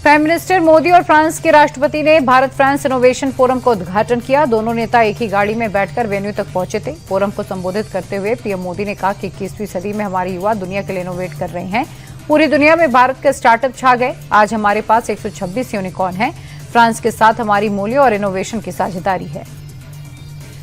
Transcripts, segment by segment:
Prime minister Modi और France के राष्ट्रपति ने भारत फ्रांस इनोवेशन फोरम का उद्घाटन किया। दोनों नेता एक ही गाड़ी में बैठकर वेन्यू तक पहुंचे थे। फोरम को संबोधित करते हुए पीएम मोदी ने कहा कि 21वीं सदी में हमारे युवा दुनिया के लिए इनोवेट कर रहे हैं। पूरी दुनिया में भारत के स्टार्टअप छा गए। आज हमारे पास 126 यूनिकॉर्न हैं। फ्रांस के साथ हमारी मूल्यों और इनोवेशन की साझेदारी है।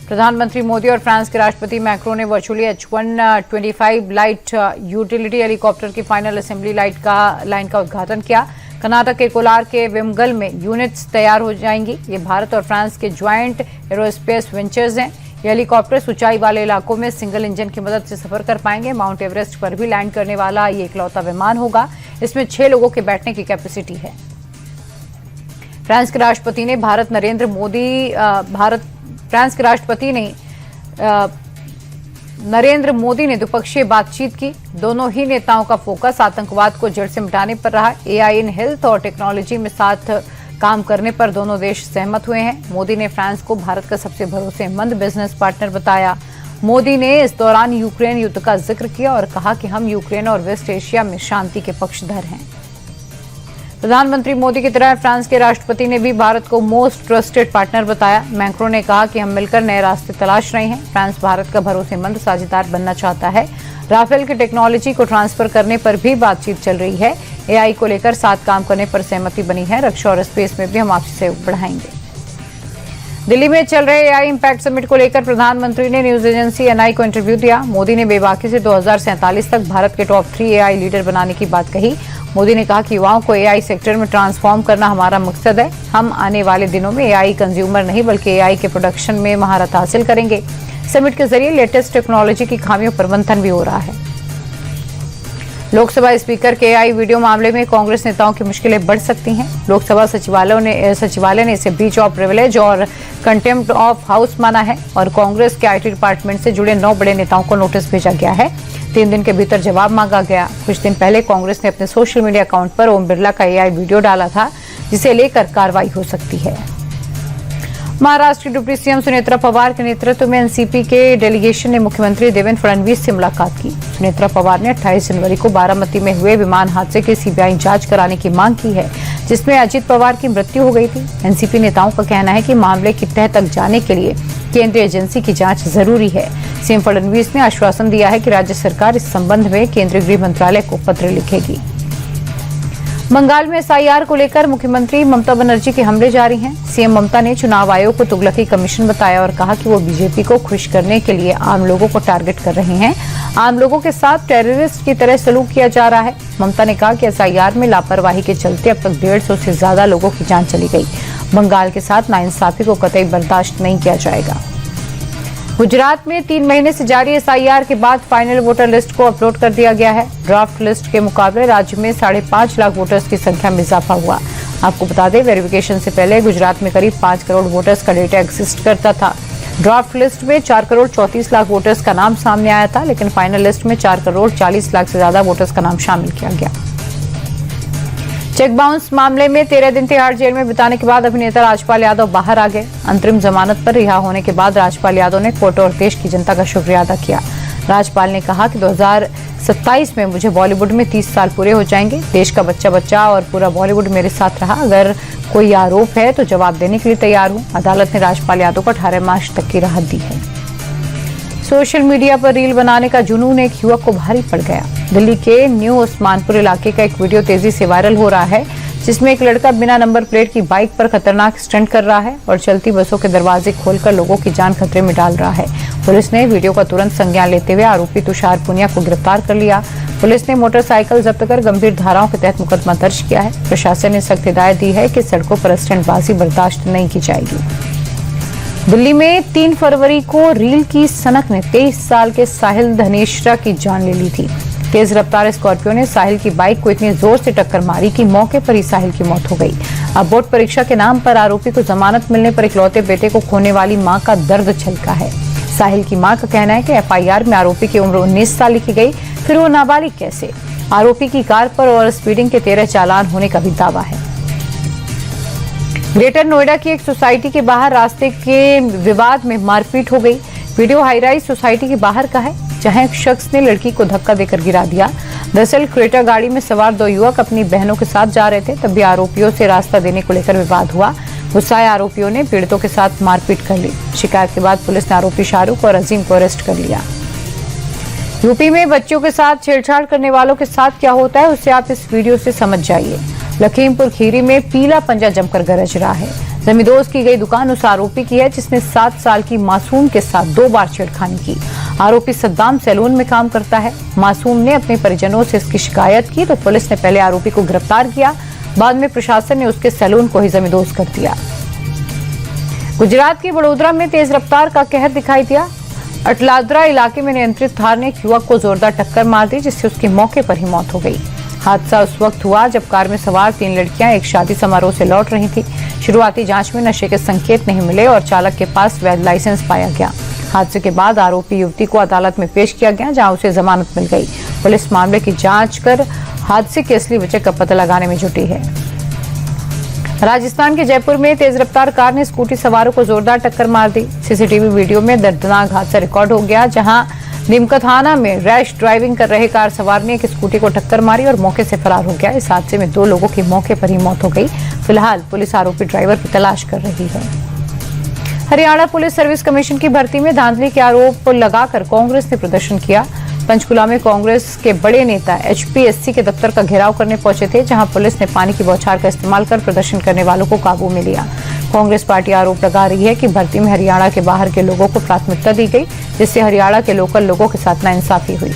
प्रधानमंत्री मोदी और फ्रांस के राष्ट्रपति मैक्रो ने virtually H125 light utility helicopter की फाइनल असेंबली लाइन का उद्घाटन किया। कर्नाटक के कोलार के विमगल में यूनिट्स तैयार हो जाएंगी। ये भारत और फ्रांस के ज्वाइंट एरोस्पेस वेंचर्स हैं। ये हेलीकॉप्टर्स ऊंचाई वाले इलाकों में सिंगल इंजन की मदद से सफर कर पाएंगे। माउंट एवरेस्ट पर भी लैंड करने वाला ये इकलौता विमान होगा। इसमें 6 लोगों के बैठने की कैपेसिटी है। फ्रांस के राष्ट्रपति नरेंद्र मोदी ने द्विपक्षीय बातचीत की। दोनों ही नेताओं का फोकस आतंकवाद को जड़ से मिटाने पर रहा। एआई इन हेल्थ और टेक्नोलॉजी में साथ काम करने पर दोनों देश सहमत हुए हैं। मोदी ने फ्रांस को भारत का सबसे भरोसेमंद बिजनेस पार्टनर बताया। मोदी ने इस दौरान यूक्रेन युद्ध का जिक्र किया और कहा कि हम यूक्रेन और वेस्ट एशिया में शांति के पक्षधर हैं। प्रधानमंत्री मोदी की तरह फ्रांस के राष्ट्रपति ने भी भारत को मोस्ट ट्रस्टेड पार्टनर बताया। मैक्रो ने कहा कि हम मिलकर नए रास्ते तलाश रहे हैं। फ्रांस भारत का भरोसेमंद साझेदार बनना चाहता है। राफेल की टेक्नोलॉजी को ट्रांसफर करने पर भी बातचीत चल रही है। एआई को लेकर साथ काम करने पर सहमति बनी है। रक्षा और स्पेस में भी हम आपसी सहयोग बढ़ाएंगे। दिल्ली में चल रहे एआई इम्पैक्ट समिट को लेकर प्रधानमंत्री ने न्यूज एजेंसी एनआई को इंटरव्यू दिया। मोदी ने बेबाकी से 2047 तक भारत के टॉप 3 एआई लीडर बनाने की बात कही। मोदी ने कहा कि युवाओं को एआई सेक्टर में ट्रांसफॉर्म करना हमारा मकसद है। हम आने वाले दिनों में एआई कंज्यूमर नहीं बल्कि एआई के प्रोडक्शन में महारत हासिल करेंगे। समिट के जरिए लेटेस्ट टेक्नोलॉजी की खामियों पर मंथन भी हो रहा है। लोकसभा स्पीकर के एआई वीडियो मामले में कांग्रेस नेताओं की मुश्किलें बढ़ सकती हैं। लोकसभा सचिवालय ने इसे ब्रीच ऑफ प्रिविलेज और कंटेम्प्ट ऑफ हाउस माना है और कांग्रेस के आईटी डिपार्टमेंट से जुड़े 9 बड़े नेताओं को नोटिस भेजा गया है। 3 दिन के भीतर जवाब मांगा गया। कुछ दिन पहले कांग्रेस ने अपने सोशल मीडिया अकाउंट पर ओम बिरला का एआई वीडियो डाला था, जिसे लेकर कार्रवाई हो सकती है। महाराष्ट्र की डिप्टी सीएम सुनेत्रा पवार के नेतृत्व में एनसीपी के डेलीगेशन ने मुख्यमंत्री देवेंद्र फडणवीस से मुलाकात की। सुनेत्रा पवार ने 28 जनवरी को बारामती में हुए विमान हादसे की सीबीआई जांच कराने की मांग की है, जिसमें अजित पवार की मृत्यु हो गई थी। एनसीपी नेताओं का कहना है कि मामले की तह तक जाने के लिए केंद्रीय एजेंसी की जांच जरूरी है। सीएम फडणवीस ने आश्वासन दिया है कि राज्य सरकार इस संबंध में केंद्रीय गृह मंत्रालय को पत्र लिखेगी। बंगाल में एसआईआर को लेकर मुख्यमंत्री ममता बनर्जी के हमले जारी हैं। सीएम ममता ने चुनाव आयोग को तुगलकी कमीशन बताया और कहा कि वो बीजेपी को खुश करने के लिए आम लोगों को टारगेट कर रहे हैं। आम लोगों के साथ टेररिस्ट की तरह सलूक किया जा रहा है। ममता ने कहा कि एसआईआर में लापरवाही के चलते अब तक 150 से ज्यादा लोगों की जान चली गई। बंगाल के साथ नाइंसाफी को कतई बर्दाश्त नहीं किया जाएगा। गुजरात में 3 महीने से जारी एसआईआर के बाद फाइनल वोटर लिस्ट को अपलोड कर दिया गया है। ड्राफ्ट लिस्ट के मुकाबले राज्य में 5.5 लाख वोटर्स की संख्या में इजाफा हुआ। आपको बता दें, वेरिफिकेशन से पहले गुजरात में करीब 5 करोड़ वोटर्स का डेटा एग्जिस्ट करता था। ड्राफ्ट लिस्ट में 4 करोड़ 34 लाख वोटर्स का नाम सामने आया था, लेकिन फाइनल लिस्ट में 4 करोड़ 40 लाख से ज्यादा वोटर्स का नाम शामिल किया गया। चेक बाउंस मामले में 13 दिन तिहाड़ जेल में बिताने के बाद अभिनेता राजपाल यादव बाहर आ गए। अंतरिम जमानत पर रिहा होने के बाद राजपाल यादव ने कोर्ट और देश की जनता का शुक्रिया अदा किया। राजपाल ने कहा कि 2027 में मुझे बॉलीवुड में 30 साल पूरे हो जाएंगे। देश का बच्चा बच्चा और पूरा बॉलीवुड मेरे साथ रहा। अगर कोई आरोप है तो जवाब देने के लिए तैयार हूं। अदालत ने राजपाल यादव को 18 मार्च तक की राहत दी है। सोशल मीडिया पर रील बनाने का जुनून एक युवक को भारी पड़ गया। दिल्ली के न्यू उस्मानपुर इलाके का एक वीडियो तेजी से वायरल हो रहा है, जिसमें एक लड़का बिना नंबर प्लेट की बाइक पर खतरनाक स्टंट कर रहा है और चलती बसों के दरवाजे खोलकर लोगों की जान खतरे में डाल रहा है। पुलिस ने वीडियो का तुरंत संज्ञान लेते हुए आरोपी तुषार पुनिया को गिरफ्तार कर लिया। पुलिस ने मोटरसाइकिल जब्त कर गंभीर धाराओं के तहत मुकदमा दर्ज किया है। प्रशासन ने सख्त हिदायत दी है कि सड़कों पर स्टंटबाजी बर्दाश्त नहीं की जाएगी। दिल्ली में 3 फरवरी को रील की सनक ने 23 साल के साहिल धनेश्रा की जान ले ली थी। तेज रफ्तार स्कॉर्पियो ने साहिल की बाइक को इतनी जोर से टक्कर मारी कि मौके पर ही साहिल की मौत हो गई। अब बोर्ड परीक्षा के नाम पर आरोपी को जमानत मिलने पर इकलौते बेटे को खोने वाली मां का दर्द छलका है। साहिल की मां का कहना है कि एफआईआर में आरोपी की उम्र 19 साल लिखी गई, फिर वो नाबालिग कैसे। आरोपी की कार पर और स्पीडिंग के 13 चालान होने का भी दावा है। ग्रेटर नोएडा की एक सोसाइटी के बाहर रास्ते के विवाद में मारपीट हो गई। वीडियो हाईराइज सोसाइटी के बाहर का है, जहां एक शख्स ने लड़की को धक्का देकर गिरा दिया। दरअसल क्रेटा गाड़ी में सवार 2 युवक अपनी बहनों के साथ जा रहे थे, तभी आरोपियों से रास्ता देने को लेकर विवाद हुआ। गुस्साए आरोपियों ने पीड़ितों के साथ मारपीट कर ली। शिकायत के बाद पुलिस ने आरोपी शाहरुख और अजीम को अरेस्ट कर लिया। यूपी में बच्चों के साथ छेड़छाड़ करने वालों के साथ क्या होता है, उसे आप इस वीडियो से समझ जाइए। लखीमपुर खीरी में पीला पंजा जमकर गरज रहा है। जमींदोज की गई दुकान उस आरोपी की है जिसने 7 साल की मासूम के साथ 2 बार छेड़खानी की। आरोपी सद्दाम सैलून में काम करता है। मासूम ने अपने परिजनों से इसकी शिकायत की तो पुलिस ने पहले आरोपी को गिरफ्तार किया, बाद में प्रशासन ने उसके सैलून को ही जमींदोज कर दिया। गुजरात के वडोदरा में तेज रफ्तार का कहर दिखाई दिया। अटलादरा इलाके में नियंत्रित थार ने एक युवक को जोरदार टक्कर मार दी, जिससे उसकी मौके पर ही मौत हो गई। हादसा उस वक्त हुआ जब कार में सवार 3 लड़कियां एक शादी समारोह से लौट रही थी। शुरुआती जांच में नशे के संकेत नहीं मिले और चालक के पास वैध लाइसेंस पाया गया। हादसे के बाद आरोपी युवती को अदालत में पेश किया गया, जहां उसे जमानत मिल गई। पुलिस मामले की जांच कर हादसे की असली वजह का पता लगाने में जुटी है। राजस्थान के जयपुर में तेज रफ्तार कार ने स्कूटी सवारों को जोरदार टक्कर मार दी। सीसीटीवी वीडियो में दर्दनाक हादसा रिकॉर्ड हो गया, जहां निमकथाना में रैश ड्राइविंग कर रहे कार सवार ने एक स्कूटी को टक्कर मारी और मौके से फरार हो गया। इस हादसे में 2 लोगों की मौके पर ही मौत हो गई। फिलहाल पुलिस आरोपी ड्राइवर की तलाश कर रही है। हरियाणा पुलिस सर्विस कमीशन की भर्ती में धांधली के आरोप लगाकर कांग्रेस ने प्रदर्शन किया। पंचकुला में कांग्रेस के बड़े नेता HPSC के दफ्तर का घेराव करने पहुंचे थे, जहां पुलिस ने पानी की बौछार का इस्तेमाल कर प्रदर्शन करने वालों को काबू में लिया। कांग्रेस पार्टी आरोप लगा रही है कि भर्ती में हरियाणा के बाहर के लोगों को प्राथमिकता दी गई, जिससे हरियाणा के लोकल लोगों के साथ नाइंसाफी हुई।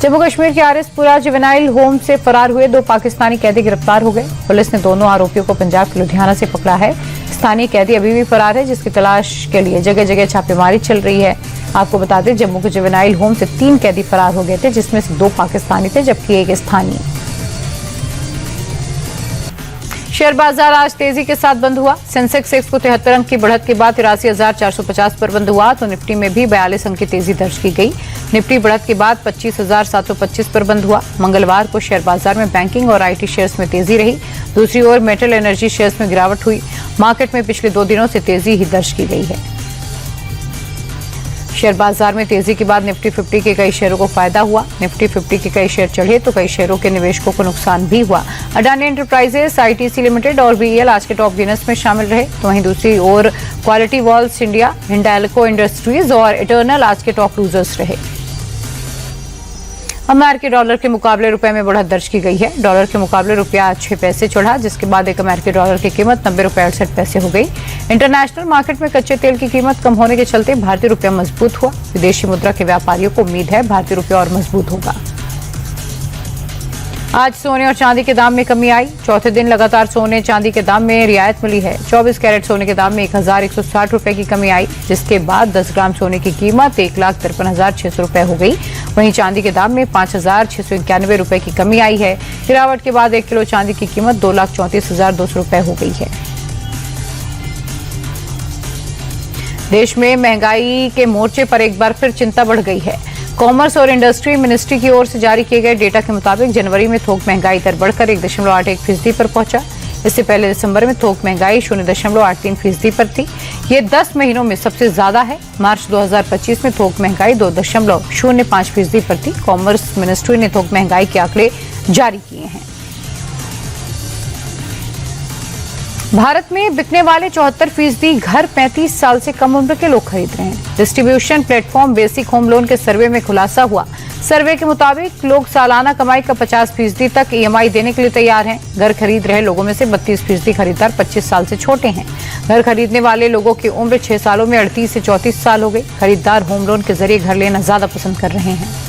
जम्मू कश्मीर के RS-पुरा जुवेनाइल होम से फरार हुए 2 पाकिस्तानी कैदी गिरफ्तार हो गए। पुलिस ने दोनों आरोपियों को पंजाब के लुधियाना से पकड़ा है। स्थानीय कैदी अभी भी फरार है, जिसकी तलाश के लिए जगह जगह छापेमारी चल रही है। आपको बता दें, जम्मू के जुवेनाइल होम से 3 कैदी फरार हो गए थे, जिसमें से 2 पाकिस्तानी थे जबकि 1 स्थानीय। शेयर बाजार आज तेजी के साथ बंद हुआ। सेंसेक्स 173 अंक की बढ़त के बाद 83,450 पर बंद हुआ, तो निफ्टी में भी 42 अंक की तेजी दर्ज की गई। निफ्टी बढ़त के बाद 25,725 पर बंद हुआ। मंगलवार को शेयर बाजार में बैंकिंग और IT शेयर्स में तेजी रही। दूसरी ओर मेटल एनर्जी शेयर्स में गिरावट हुई। मार्केट में पिछले 2 दिनों से तेजी ही दर्ज की गई है। शेयर बाजार में तेजी के बाद निफ्टी 50 के कई शेयरों को फायदा हुआ। निफ्टी 50 के कई शेयर चढ़े तो कई शेयरों के निवेशकों को नुकसान भी हुआ। अडानी एंटरप्राइजेस, ITC लिमिटेड और BEL आज के टॉप गेनर्स में शामिल रहे, तो वहीं दूसरी ओर Kwality Wall's India, Hindalco industries और इटर्नल आज के टॉप लूजर्स रहे। अमेरिकी डॉलर के मुकाबले रुपए में बढ़त दर्ज की गई है। डॉलर के मुकाबले रुपया 6 पैसे चढ़ा, जिसके बाद एक अमेरिकी डॉलर की कीमत 90 रुपये 68 पैसे हो गई। इंटरनेशनल मार्केट में कच्चे तेल की कीमत कम होने के चलते भारतीय रुपया मजबूत हुआ। विदेशी मुद्रा के व्यापारियों को उम्मीद है भारतीय रुपया और मजबूत होगा। आज सोने और चांदी के दाम में कमी आई। चौथे दिन लगातार सोने चांदी के दाम में रियायत मिली है। 24 कैरेट सोने के दाम में 1,160 रुपए की कमी आई, जिसके बाद 10 ग्राम सोने की कीमत 1,53,600 रुपए हो गई। वहीं चांदी के दाम में 5,691 रुपए की कमी आई है। गिरावट के बाद 1 किलो चांदी की कीमत 2,34,200 रुपए हो गई है। देश में महंगाई के मोर्चे पर एक बार फिर चिंता बढ़ गई है। कॉमर्स और इंडस्ट्री मिनिस्ट्री की ओर से जारी किए गए डेटा के मुताबिक जनवरी में थोक महंगाई दर बढ़कर 1.81% पर पहुंचा। इससे पहले दिसंबर में थोक महंगाई 0.83% पर थी। ये 10 महीनों में सबसे ज्यादा है। मार्च 2025 में थोक महंगाई 2.05% पर थी। कॉमर्स मिनिस्ट्री ने थोक महंगाई के आंकड़े जारी किए हैं। भारत में बिकने वाले 74% घर 35 साल से कम उम्र के लोग खरीद रहे हैं। Distribution platform basic home loan के सर्वे में खुलासा हुआ। सर्वे के मुताबिक लोग सालाना कमाई का 50% तक EMI देने के लिए तैयार हैं। घर खरीद रहे लोगों में से 32% खरीदार 25 साल से छोटे हैं। घर खरीदने वाले लोगों की उम्र 6 सालों में 38 से 34 साल हो गई। खरीदार होम लोन के जरिए घर लेना ज्यादा पसंद कर रहे हैं।